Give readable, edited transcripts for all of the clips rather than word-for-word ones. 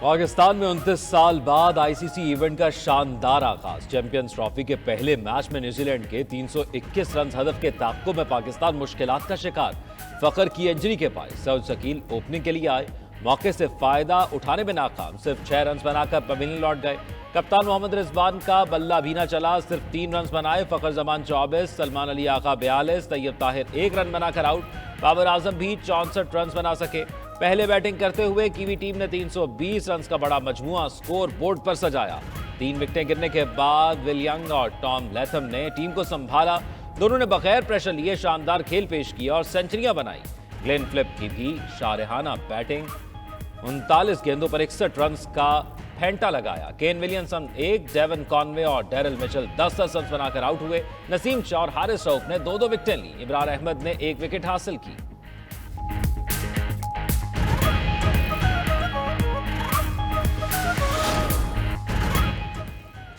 पाकिस्तान में 29 साल बाद आईसीसी इवेंट का शानदार आगाज। चैंपियंस ट्रॉफी के पहले मैच में न्यूजीलैंड के 321 रन हदफ के ताक़ुब में पाकिस्तान मुश्किलात का शिकार। फखर की इंजरी के बायस सऊद शकील ओपनिंग के लिए आए, मौके से फायदा उठाने में नाकाम, सिर्फ 6 रन बनाकर पवेलियन लौट गए। कप्तान मोहम्मद रिजवान का बल्ला भी न चला, सिर्फ 3 रन बनाए। फखर जमान 24, सलमान अली आका 42, तैयब ताहिर 1 रन बनाकर आउट। बाबर आजम भी 64 रन बना सके। पहले बैटिंग करते हुए कीवी टीम ने 320 रन का बड़ा मजमुआ स्कोर बोर्ड पर सजाया। 3 विकेटें गिरने के बाद विल यंग और टॉम लैथम ने टीम को संभाला। दोनों ने बगैर प्रेशर लिए शानदार खेल पेश किया और सेंचुरियां बनाई। ग्लेन फिलिप की भी शारहाना बैटिंग, 39 गेंदों पर 61 रन का फेंटा लगाया। केन विलियमसन 1, डेवन कॉनवे और डैरल मिचेल 10-10 रन बनाकर आउट हुए। नसीम शाह और हारिस रऊफ ने 2-2 विकेटें ली। इमरान अहमद ने 1 विकेट हासिल की।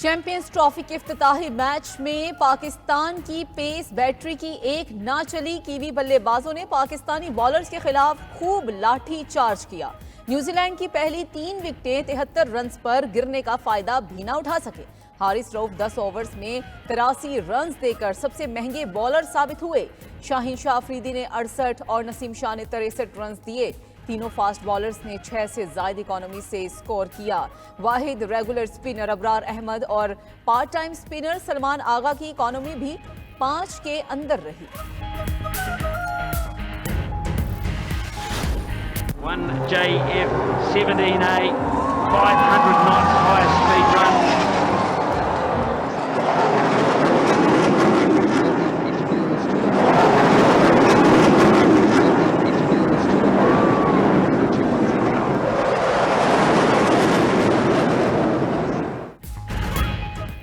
चैंपियंस ट्रॉफी के इफ्तिताही मैच में पाकिस्तान की पेस बैटरी की एक ना चली। कीवी बल्लेबाजों ने पाकिस्तानी बॉलर्स के खिलाफ खूब लाठी चार्ज किया। न्यूजीलैंड की पहली 3 विकेटें 73 रन पर गिरने का फायदा भी ना उठा सके। हारिस रऊफ 10 ओवर्स में 83 रन देकर सबसे महंगे बॉलर साबित हुए। शाहीन शाह अफरीदी ने 68 और नसीम शाह ने 63 रन दिए। तीनों फास्ट बॉलर्स ने 6 से ज्यादा इकोनॉमी से स्कोर किया। वाहिद रेगुलर स्पिनर अबरार अहमद और पार्ट टाइम स्पिनर सलमान आगा की इकोनॉमी भी 5 के अंदर रही। One JF 17A 500 knots highest speed run.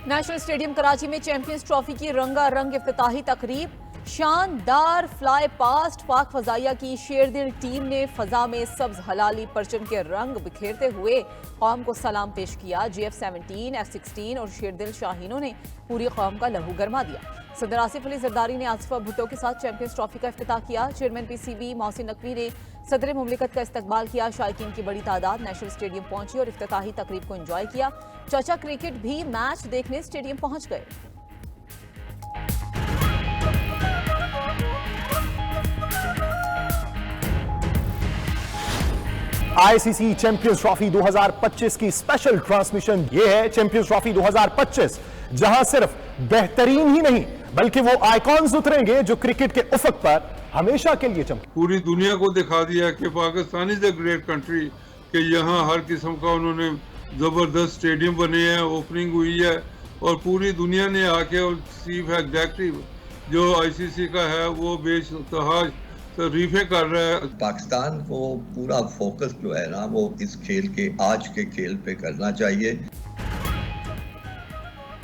National stadium Karachi में चैंपियंस ट्रॉफी की रंगारंग इफ्तिताही तकरीब। शानदार फ्लाई पास्ट पाक फजाइया की शेरदिल टीम ने फजा में सब्ज हलाली परचम के रंग बिखेरते हुए कौम को सलाम पेश किया। GF-17, F-16 और शेरदिल शाहीनों ने पूरी कौम का लहू गरमा दिया। सदर आसिफ अली जरदारी ने आसिफा भुट्टो के साथ चैंपियंस ट्रॉफी का इफ्तिताह किया। चेयरमैन PCB मोहसिन नकवी ने सदर मुमलिकत का इस्तकबाल किया। शायकीन की बड़ी तादाद नेशनल स्टेडियम पहुंची और इफ्तिताही तकरीब को एंजॉय किया। चाचा क्रिकेट भी मैच देखने स्टेडियम पहुंच गए। आईसीसी चैंपियंस ट्रॉफी 2025 की स्पेशल ट्रांसमिशन ये है चैंपियंस ट्रॉफी 2025, जहां सिर्फ बेहतरीन ही नहीं बल्कि वो आइकॉन्स उतरेंगे जो क्रिकेट के उफक पर हमेशा के लिए चमके। पूरी दुनिया को दिखा दिया कि Pakistan is a great country, कि यहाँ हर किस्म का उन्होंने जबरदस्त स्टेडियम बने हैं, ओपनिंग हुई है और पूरी दुनिया ने आके और चीफ एग्जेक्टिव जो आईसीसी का है वो बेशतहाज तारीफें कर रहा है। पाकिस्तान को पूरा फोकस जो है ना वो इस खेल के आज के खेल पे करना चाहिए।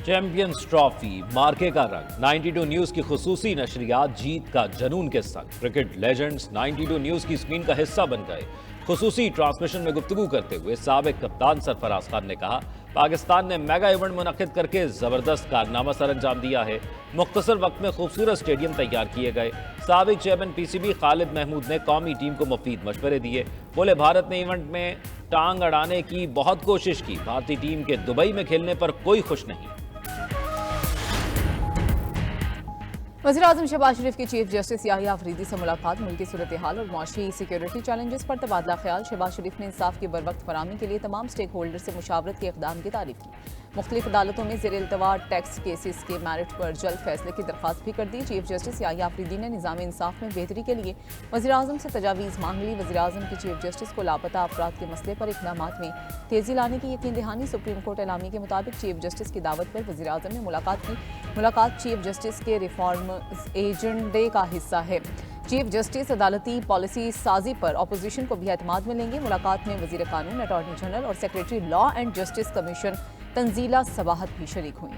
चैंपियंस ट्रॉफी मार्के का रंग। 92 न्यूज की खुसूसी नशरियात जीत का जनून के संग। क्रिकेट लेजेंड्स 92 न्यूज की स्क्रीन का हिस्सा बन गए। खुसूसी ट्रांसमिशन में गुफ्तगू करते हुए साबिक कप्तान सरफराज खान ने कहा, पाकिस्तान ने मेगा इवेंट मुनक्किद करके जबरदस्त कारनामा सर अंजाम दिया है। मुख्तसर वक्त में खूबसूरत स्टेडियम तैयार किए गए। साबिक चेयरमैन PCB खालिद महमूद ने कौमी टीम को मुफीद मशवरे दिए। बोले, भारत ने इवेंट में टांग अड़ाने की बहुत कोशिश की। भारतीय टीम के दुबई में खेलने पर कोई खुश नहीं। वज़ीर-ए-आज़म शहबाज शरीफ की चीफ जस्टिस याहिया अफरीदी से मुलाकात। मुल्की सूरत हाल और मुआशी सिक्योरिटी चैलेंजेस पर तबादला ख्याल। शहबाज शरीफ ने इंसाफ की बरवक्त फराहमी के लिए तमाम स्टेक होल्डर से मुशावरत के इक़दाम की तारीफ की। मुख्तलिफ अदालतों में ज़ेर इल्तवा टैक्स केसेस के मेरिट पर जल्द फैसले की दरख्वास्त भी कर दी। चीफ जस्टिस याहिया अफरीदी ने निज़ाम इंसाफ में बेहतरी के लिए वज़ीर-ए-आज़म से तजावीज़ मांग ली। वज़ीर-ए-आज़म की चीफ जस्टिस को लापता अफराद के मसले पर इक़दामात में तेज़ी लाने की यकीन दहानी। सुप्रीम कोर्ट एलामी के मुताबिक चीफ जस्टिस की दावत पर वज़ीर-ए-आज़म ने मुलाकात की। मुलाकात चीफ जस्टिस के रिफॉर्म एजेंडे का हिस्सा है। चीफ जस्टिस अदालती पॉलिसी साजी पर अपोजिशन को भी एतमाद में लेंगे। मुलाकात में वज़ीर कानून, अटॉर्नी जनरल और secretary law and justice commission Tanzila Sabahat भी शरीक हुई।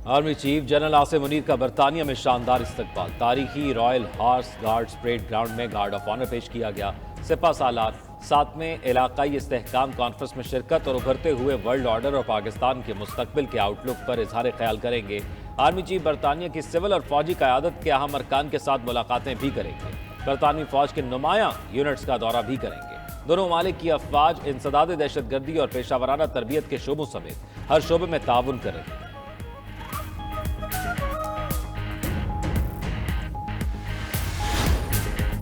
Army chief general Asim Munir का बरतानिया में शानदार इस्तकबाल। तारीखी royal horse guards parade ground में गार्ड ऑफ ऑनर पेश किया गया। सिपा सालार साथ में इलाकाई इस्तेहकाम कॉन्फ्रेंस में शिरकत और उभरते हुए वर्ल्ड ऑर्डर और पाकिस्तान के मुस्तकबिल के आउटलुक पर इजहार ख्याल करेंगे। आर्मी चीफ बरतानिया की सिविल और फौजी क़यादत के अहम अरकान के साथ मुलाकातें भी करेंगे। बरतानवी फौज के नुमाया यूनिट्स का दौरा भी करेंगे। दोनों ममालिक की अफवाज इंसदाद दहशतगर्दी और पेशावराना तरबियत के शोबों समेत हर शोबे में ताउन करेंगे।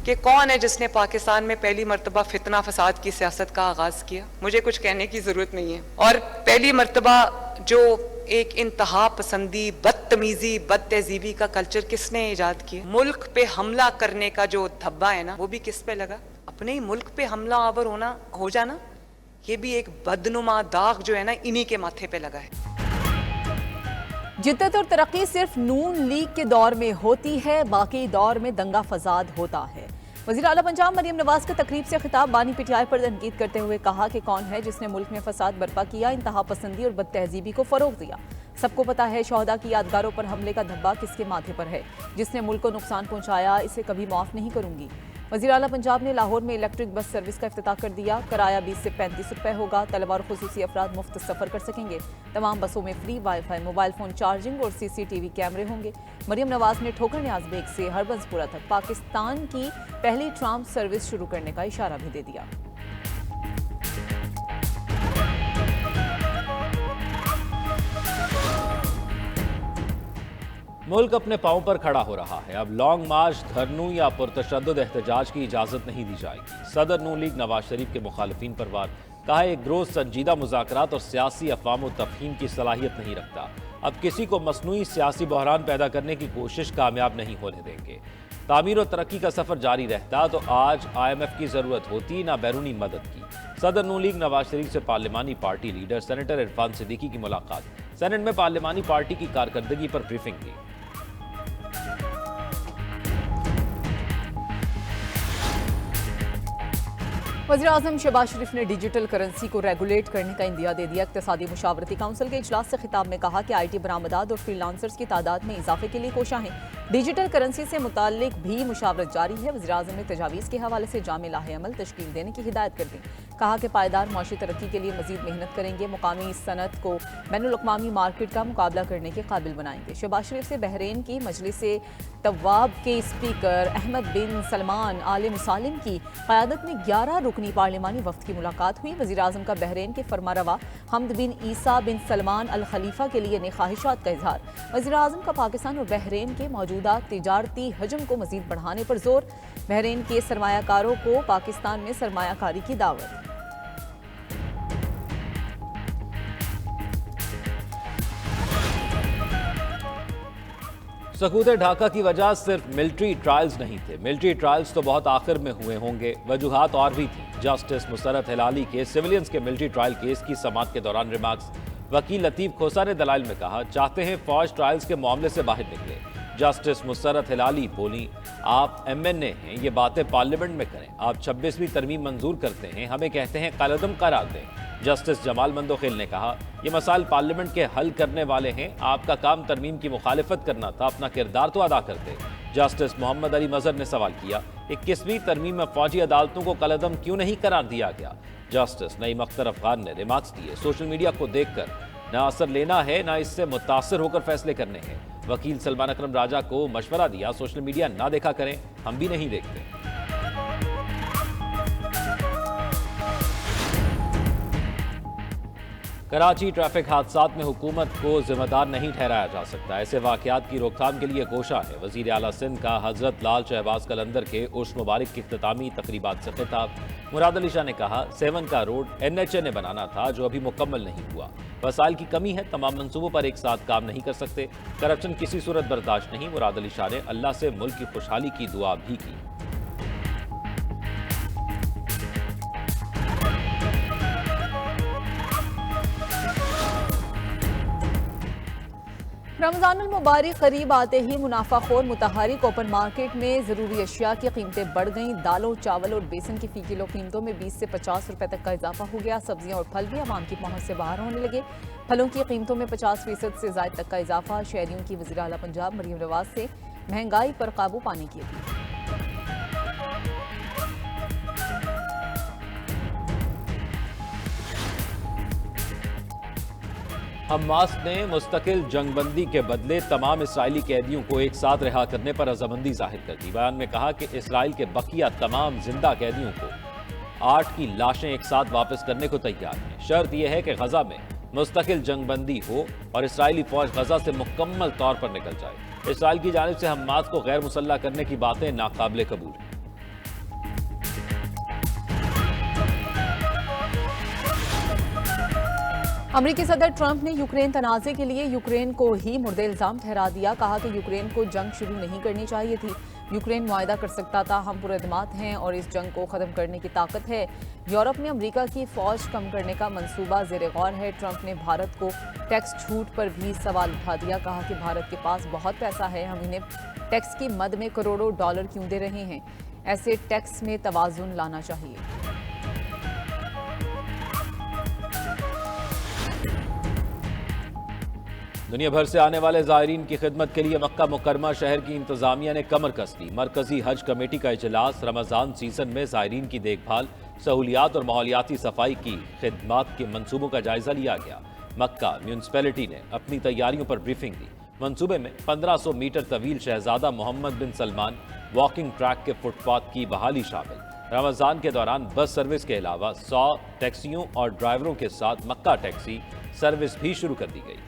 कि कौन है जिसने पाकिस्तान में पहली मर्तबा फितना फसाद की सियासत का आगाज किया? मुझे कुछ कहने की जरूरत नहीं है। और पहली मर्तबा जो एक इंतहा पसंदी, बदतमीजी, बदतहजीबी का कल्चर किसने इजाद किया? मुल्क पे हमला करने का जो धब्बा है ना, वो भी किस पे लगा? अपने ही मुल्क पे हमला आवर हो जाना, ये भी एक बदनुमा दाग जो है ना, इन्हीं के माथे पे लगा है। जिद्दत और तरक्की सिर्फ नून लीग के दौर में होती है, बाकी दौर में दंगा फसाद होता है। वज़ीर आला पंजाब मरियम नवाज का तकरीब से खिताब बानी पीटीआई पर तनकीद करते हुए कहा कि कौन है जिसने मुल्क में फसाद बर्पा किया, इंतहा पसंदी और बदतहजीबी को फरोग दिया। सबको पता है शोहदा की यादगारों पर हमले का धब्बा किसके माथे पर है। जिसने मुल्क को नुकसान पहुंचाया, इसे कभी माफ नहीं करूंगी। वज़ीर आला पंजाब ने लाहौर में इलेक्ट्रिक बस सर्विस का इफ्तिताह कर दिया। किराया 20 से 35 रुपए होगा। तलबा और खुसूसी अफराद मुफ्त सफर कर सकेंगे। तमाम बसों में free wifi, mobile phone charging और CCTV कैमरे होंगे। मरियम नवाज ने ठोकर न्याज बेग से हरबंसपुरा तक पाकिस्तान की पहली ट्राम सर्विस शुरू करने का इशारा भी दे दिया। मुल्क अपने पांव पर खड़ा हो रहा है। अब लॉन्ग मार्च, धरनू या पुरतशद्दुद एहतजाज की इजाजत नहीं दी जाएगी। सदर नून लीग नवाज शरीफ के मुखालिफिन पर वार, कहा एक ग्रोह संजीदा मुज़ाकरात और सियासी अफ़वाम व तफ़हीम की सलाहियत नहीं रखता। अब किसी को मसनूई सियासी बहरान पैदा करने की कोशिश कामयाब नहीं होने देंगे। तामीर और तरक्की का सफ़र जारी रहता तो आज IMF की ज़रूरत होती, ना बैरूनी मदद की। सदर नून लीग नवाज शरीफ से पार्लिमानी party leader senator Irfan Siddiqui की मुलाकात। सेनेट में पार्लिमानी पार्टी की कारकर्दगी पर ब्रीफिंग की। वज़ीर आज़म शहबाज शरीफ ने डिजिटल करेंसी को रेगुलेट करने का इंदिया दे दिया। इक़्तिसादी मुशावरती काउंसिल के इजलास से खिताब में कहा कि IT बरामदात और फ्रीलांसर्स की तादाद में इजाफे के लिए कोशा हैं। डिजिटल करेंसी से मुताल्लिक भी मुशावरत जारी है। वज़ीर आज़म ने तजावीज़ के हवाले से जामे लाहे अमल तश्कील देने की हिदायत कर दी। कहा कि पायदार मुआशी तरक्की के लिए मजीद मेहनत करेंगे। मुकामी सनत को बैनुल अक़वामी मार्केट का मुकाबला करने के काबिल बनाएंगे। शहबाज शरीफ से बहरीन की मजलिस तवाब के स्पीकर अहमद बिन सलमान आल मुसालिम की क़यादत में 11 रुकनी पार्लिमानी वफ्द की मुलाकात हुई। वज़ीर आज़म का बहरीन के फरमारवा हमद बिन ईसा बिन सलमान अल खलीफा के लिए ख्वाहिशात का इजहार। वज़ीर आज़म का पाकिस्तान और बहरीन के मौजूदा तिजारती हजम को मज़ीद बढ़ाने पर जोर। बहरीन के सरमायाकारों को पाकिस्तान में सरमायाकारी की दावत। सकूत ढाका की वजह सिर्फ मिलिट्री ट्रायल्स नहीं थे। मिलिट्री ट्रायल्स तो बहुत आखिर में हुए होंगे। वजूहात और भी थी। जस्टिस मुसरत हिलाली के सिविलियंस के मिलिट्री ट्रायल केस की समाअत के दौरान रिमार्क्स। वकील लतीफ़ खोसा ने दलाइल में कहा, चाहते हैं फौज ट्रायल्स के मामले से बाहर निकले। जस्टिस मुसरत हिलाली बोली, आप MNA हैं, ये बातें पार्लियामेंट में करें। आप 26वीं तरमीम मंजूर करते हैं, हमें कहते हैं कलअदम करार दें। जस्टिस जमाल मंदोखिल ने कहा, ये मसाइल पार्लियामेंट के हल करने वाले हैं, आपका काम तरमीम की मुखालिफत करना था, अपना किरदार तो अदा करते। जस्टिस मोहम्मद अली मजहर ने सवाल किया, 21वीं तरमीम में फौजी अदालतों को कलअदम क्यों नहीं करार दिया गया। जस्टिस नईम अख्तर अफगान ने रिमार्क्स दिए, सोशल मीडिया को देखकर ना असर लेना है, ना इससे मुतासर होकर फैसले करने हैं। वकील सलमान अकरम राजा को मशवरा दिया, सोशल मीडिया ना देखा करें, हम भी नहीं देखते। कराची ट्रैफिक हादसात में हुकूमत को जिम्मेदार नहीं ठहराया जा सकता। ऐसे वाक़यात की रोकथाम के लिए कोशा है। वज़ीर आला सिंध का हज़रत लाल शहबाज कलंदर के उर्स मुबारक की इख्तितामी तकरीबात से खिताब। मुराद अली शाह ने कहा, 7 का रोड NHA ने बनाना था, जो अभी मुकम्मल नहीं हुआ। वसाइल की कमी है, तमाम मंसूबों पर एक साथ काम नहीं कर सकते। करप्शन किसी सूरत बर्दाश्त नहीं। मुराद अली शाह ने अल्लाह से मुल्क की खुशहाली की दुआ भी की। रमज़ानुल मुबारक करीब आते ही मुनाफाखोर मुतहरिक ओपन मार्केट में ज़रूरी अशिया की कीमतें बढ़ गईं। दालों, चावल और बेसन की फ़ी किलो कीमतों में 20 से 50 रुपए तक का इजाफा हो गया। सब्जियां और फल भी आवाम की पहुंच से बाहर होने लगे। फलों की कीमतों में 50% से ज़ायद तक का इजाफा। शहरियों की वज़ीर आला पंजाब मरियम नवाज से महंगाई पर काबू पाने की अपील। हमास ने मुस्तकिल जंगबंदी के बदले तमाम इस्राएली कैदियों को एक साथ रिहा करने पर रजामंदी जाहिर कर दी। बयान में कहा कि इसराइल के बकिया तमाम जिंदा कैदियों को 8 की लाशें एक साथ वापस करने को तैयार हैं। शर्त यह है कि गजा में मुस्तकिल जंगबंदी हो और इसराइली फौज गजा से मुकम्मल तौर पर निकल जाए। इसराइल की जानिब से हमास को गैर मुसल्लह करने की बातें नाकाबिले कबूल हैं। अमेरिकी सदर ट्रंप ने यूक्रेन तनाज़े के लिए यूक्रेन को ही मुर्दे इल्जाम ठहरा दिया। कहा कि यूक्रेन को जंग शुरू नहीं करनी चाहिए थी। यूक्रेन मुआहदा कर सकता था। हम पुरअदमात हैं और इस जंग को ख़त्म करने की ताकत है। यूरोप में अमेरिका की फ़ौज कम करने का मंसूबा ज़ेर गौर है। ट्रंप ने भारत को टैक्स छूट पर भी सवाल उठा दिया। कहा कि भारत के पास बहुत पैसा है, हम इन्हें टैक्स की मद में करोड़ों डॉलर क्यों दे रहे हैं। ऐसे टैक्स में तवाज़ुन लाना चाहिए। दुनिया भर से आने वाले ज़ायरीन की खिदमत के लिए मक्का मुकरमा शहर की इंतजामिया ने कमर कस ली। मरकजी हज कमेटी का इजलास रमज़ान सीजन में ज़ायरीन की देखभाल, सहूलियात और माहौलियाती सफाई की खिदमत के मंसूबों का जायजा लिया गया। मक्का म्यूनसिपैलिटी ने अपनी तैयारियों पर ब्रीफिंग दी। मंसूबे में 1500 मीटर तवील शहजादा मोहम्मद बिन सलमान वॉकिंग ट्रैक के फुटपाथ की बहाली शामिल। रमज़ान के दौरान बस सर्विस के अलावा 100 टैक्सियों और ड्राइवरों के साथ मक्का टैक्सी सर्विस भी शुरू कर दी गई।